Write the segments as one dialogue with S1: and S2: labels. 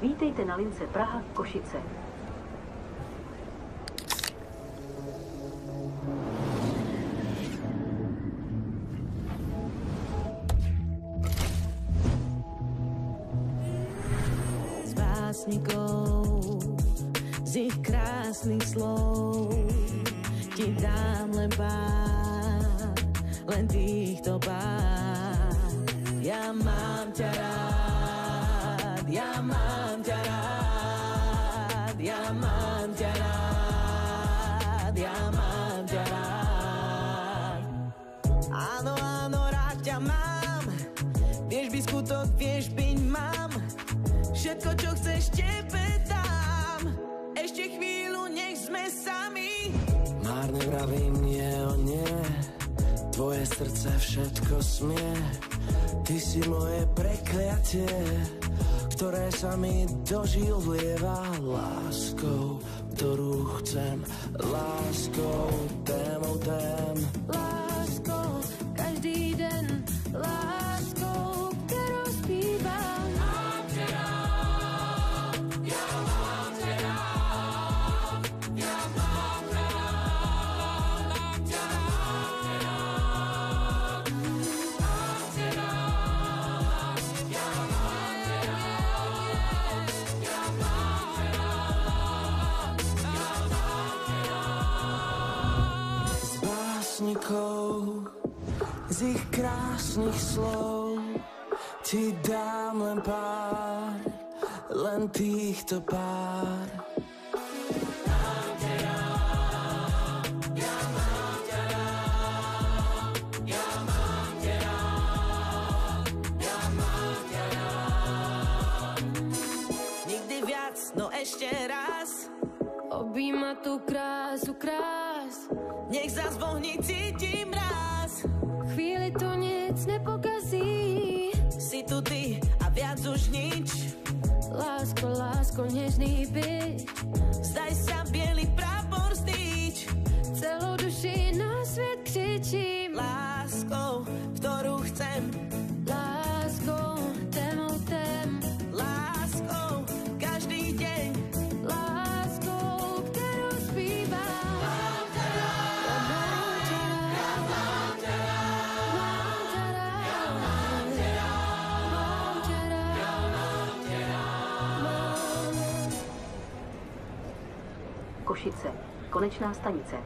S1: Vítejte na lince Praha Košice.
S2: Z básnikov, z ich krásnych slov ti dám len pár, len týchto pár. Ja mám ťa rád, ja mám ťa rád, ja mám ťa rád, ja mám ťa rád. Áno, áno, rád ťa mám, vieš byť skutok, vieš byť mám, všetko, čo chceš, tebe dám, ešte chvíľu, nech sme sami.
S3: Márne vravím nie, o nie, tvoje srdce všetko smie. Ty si moje prekliatie, ktoré sa mi do žil vlieva láskou, ktorú chcem, láskou, témou tém.
S2: Láskou, každý den, láskou, ktorú zpívam. Mám ťa rád, ja mám ťa rád, ja mám ťa rád, mám ťa rád, mám ťa rád, ja mám ťa rád, ja mám ťa rád, ja mám ťa rád.
S3: Z básnikov, z ich krásnych slov ti dám len pár, len týchto pár.
S2: Nikdy viac, no ešte raz, objíma tú krásu krás, nech zas v ohni cítim mráz. Chvíli to nic nepokazí, si tu ty a viac už nič. Lásko, lásko, nežný byč, zdaj sa biely prápor zdíč, celou duši na svet kričím. Láskou, ktorú chcem, láskou, témou tém, láskou, každý deň, láskou, ktorú zpívam. Mám ťa rád, ja mám ťa rád, mám ťa rád, ja mám ťa rád, mám ťa rád, ja mám ťa rád.
S1: Košice. Konečná stanice.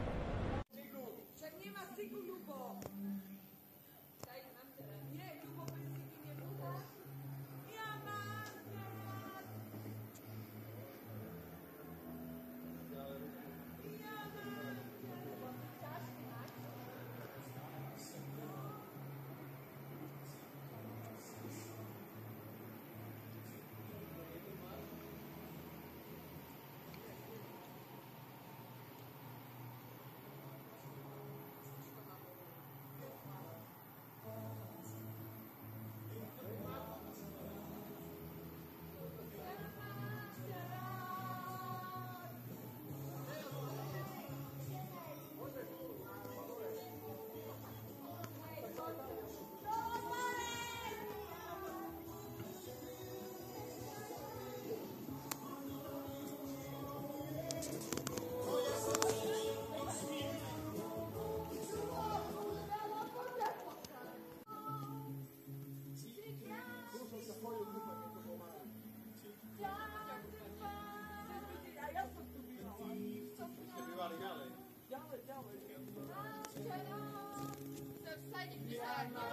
S4: Ďalej.